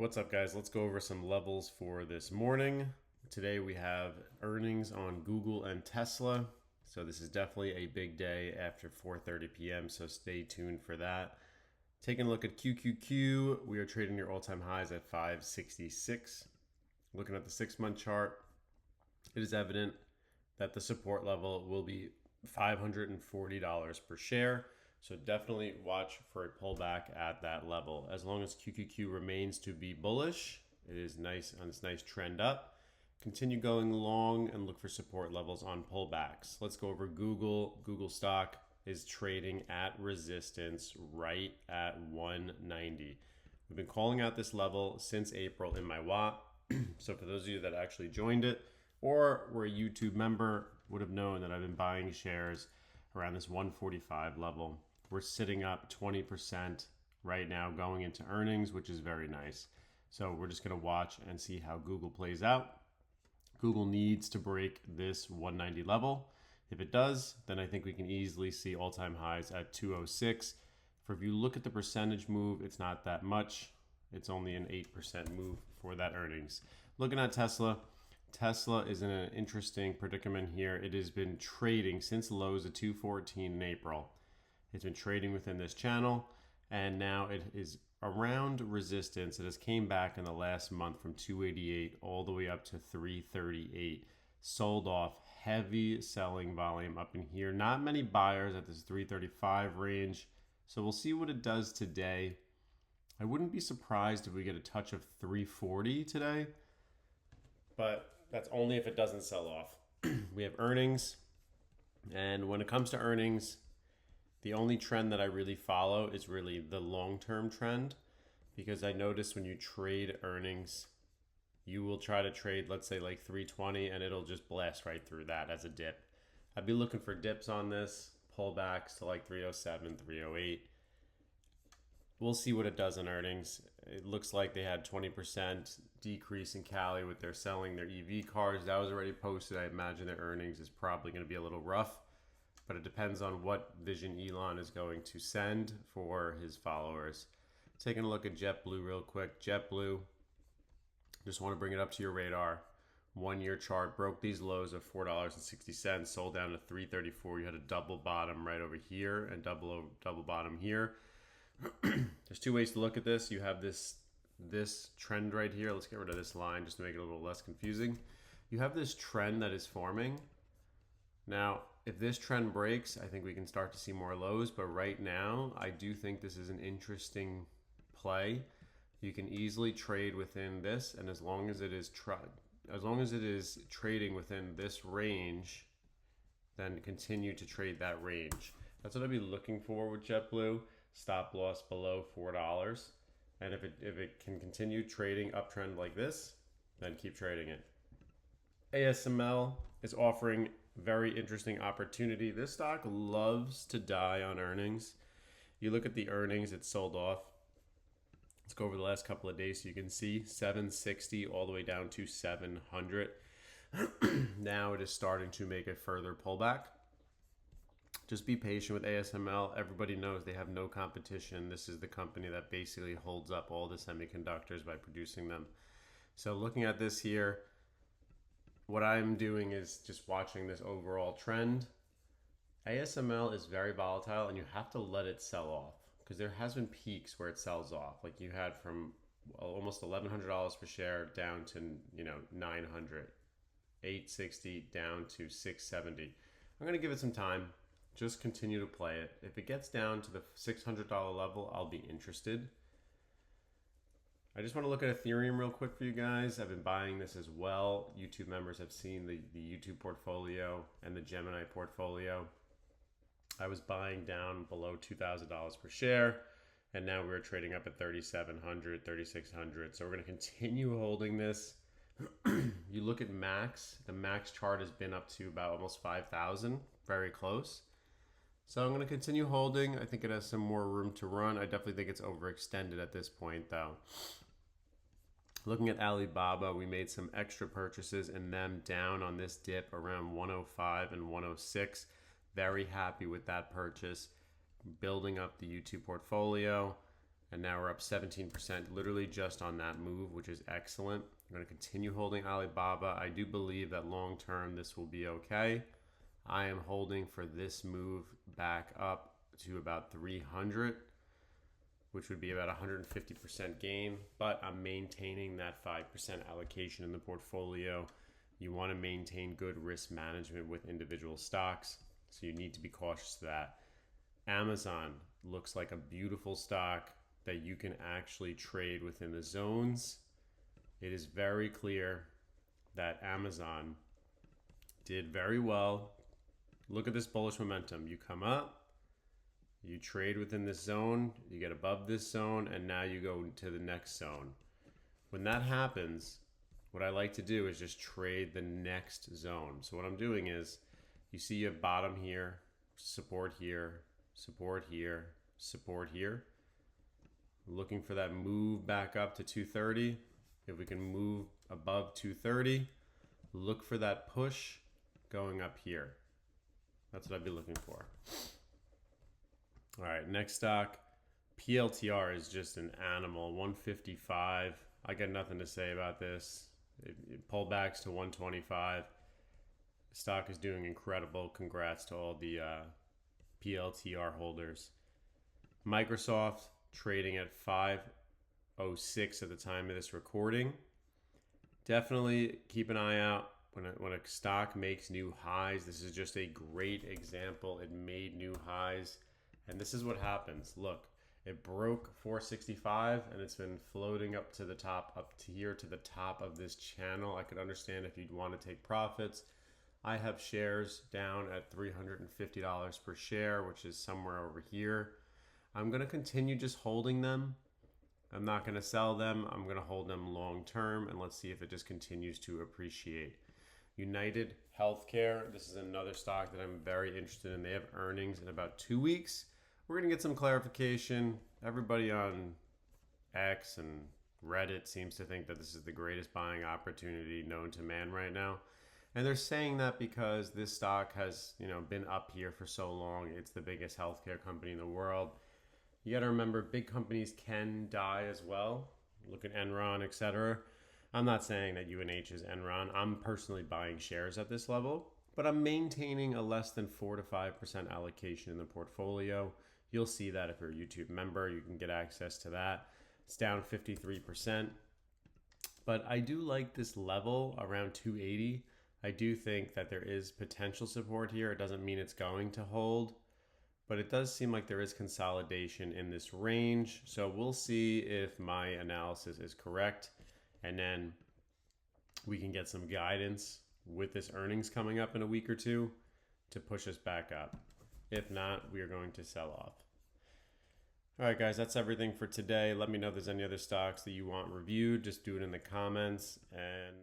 What's up, guys? Let's go over some levels for this morning. Today we have earnings on Google and Tesla. So this is definitely a big day after 4:30 p.m. So stay tuned for that. Taking a look at QQQ, we are trading near all-time highs at 566. Looking at the 6-month chart, it is evident that the support level will be $540 per share. So definitely watch for a pullback at that level. As long as QQQ remains to be bullish, it is nice on this nice trend up. Continue going long and look for support levels on pullbacks. Let's go over Google. Google stock is trading at resistance right at 190. We've been calling out this level since April in my WAT. So for those of you that actually joined it or were a YouTube member, would have known that I've been buying shares around this 145 level. We're sitting up 20% right now going into earnings, which is very nice. So we're just going to watch and see how Google plays out. Google needs to break this 190 level. If it does, then I think we can easily see all-time highs at 206. If you look at the percentage move, it's not that much. It's only an 8% move for that earnings. Looking at Tesla, Tesla is in an interesting predicament here. It has been trading since lows of 214 in April. It's been trading within this channel, and now it is around resistance. It has came back in the last month from 288 all the way up to 338. Sold off, heavy selling volume up in here. Not many buyers at this 335 range. So we'll see what it does today. I wouldn't be surprised if we get a touch of 340 today, but that's only if it doesn't sell off. We have earnings, and when it comes to earnings, the only trend that I really follow is really the long-term trend, because I notice when you trade earnings, you will try to trade, let's say like 320, and it'll just blast right through that as a dip. I'd be looking for dips on this, pullbacks to like 307, 308. We'll see what it does in earnings. It looks like they had 20% decrease in Cali with their selling their EV cars. That was already posted. I imagine their earnings is probably going to be a little rough, but it depends on what vision Elon is going to send for his followers. Taking a look at JetBlue real quick. JetBlue, just want to bring it up to your radar. 1-year chart broke these lows of $4.60, sold down to $3.34. You had a double bottom right over here and double bottom here. There's two ways to look at this. You have this trend right here. Let's get rid of this line just to make it a little less confusing. You have this trend that is forming. Now, if this trend breaks, I think we can start to see more lows, but right now, I do think this is an interesting play. You can easily trade within this, and as long as it is trading within this range, then continue to trade that range. That's what I'd be looking for with JetBlue. Stop loss below $4. And if it can continue trading uptrend like this, then keep trading it. ASML is offering very interesting opportunity. This stock loves to die on earnings. You look at the earnings, it's sold off. Let's go over the last couple of days so you can see 760 all the way down to 700. Now it is starting to make a further pullback. Just be patient with ASML. Everybody knows they have no competition. This is the company that basically holds up all the semiconductors by producing them. So looking at this here, what I'm doing is just watching this overall trend. ASML is very volatile, and you have to let it sell off, because there has been peaks where it sells off. Like you had from almost $1,100 per share down to, $900, $860 down to $670. I'm going to give it some time. Just continue to play it. If it gets down to the $600 level, I'll be interested. I just want to look at Ethereum real quick for you guys. I've been buying this as well. YouTube members have seen the YouTube portfolio and the Gemini portfolio. I was buying down below $2,000 per share, and now we're trading up at $3,700, $3,600. So we're going to continue holding this. You look at Max. The Max chart has been up to about almost 5,000, very close. So I'm going to continue holding. I think it has some more room to run. I definitely think it's overextended at this point, though. Looking at Alibaba, we made some extra purchases in them down on this dip around 105 and 106. Very happy with that purchase. Building up the YouTube portfolio. And now we're up 17% literally just on that move, which is excellent. I'm going to continue holding Alibaba. I do believe that long term this will be okay. I am holding for this move back up to about 300, which would be about 150% gain, but I'm maintaining that 5% allocation in the portfolio. You want to maintain good risk management with individual stocks, so you need to be cautious of that. Amazon looks like a beautiful stock that you can actually trade within the zones. It is very clear that Amazon did very well. Look at this bullish momentum. You come up, you trade within this zone, you get above this zone, and now you go to the next zone. When that happens, what I like to do is just trade the next zone. So what I'm doing is, you see you have bottom here, support here, support here, support here. Looking for that move back up to 230. If we can move above 230, look for that push going up here. That's what I'd be looking for. All right, next stock. PLTR is just an animal, 155. I got nothing to say about this. It pulled back to 125. The stock is doing incredible. Congrats to all the PLTR holders. Microsoft trading at 506 at the time of this recording. Definitely keep an eye out when a stock makes new highs. This is just a great example. It made new highs, and this is what happens. Look, it broke 465 and it's been floating up to the top, up to here to the top of this channel. I could understand if you'd want to take profits. I have shares down at $350 per share, which is somewhere over here. I'm going to continue just holding them. I'm not going to sell them. I'm going to hold them long term, and let's see if it just continues to appreciate. United Healthcare, this is another stock that I'm very interested in. They have earnings in about 2 weeks. We're going to get some clarification. Everybody on X and Reddit seems to think that this is the greatest buying opportunity known to man right now. And they're saying that because this stock has, been up here for so long. It's the biggest healthcare company in the world. You got to remember, big companies can die as well. Look at Enron, etc. I'm not saying that UNH is Enron. I'm personally buying shares at this level, but I'm maintaining a less than 4 to 5% allocation in the portfolio. You'll see that if you're a YouTube member, you can get access to that. It's down 53%. But I do like this level around 280. I do think that there is potential support here. It doesn't mean it's going to hold, but it does seem like there is consolidation in this range. So we'll see if my analysis is correct, and then we can get some guidance with this earnings coming up in a week or two to push us back up. If not, we are going to sell off. All right, guys, that's everything for today. Let me know if there's any other stocks that you want reviewed. Just do it in the comments, and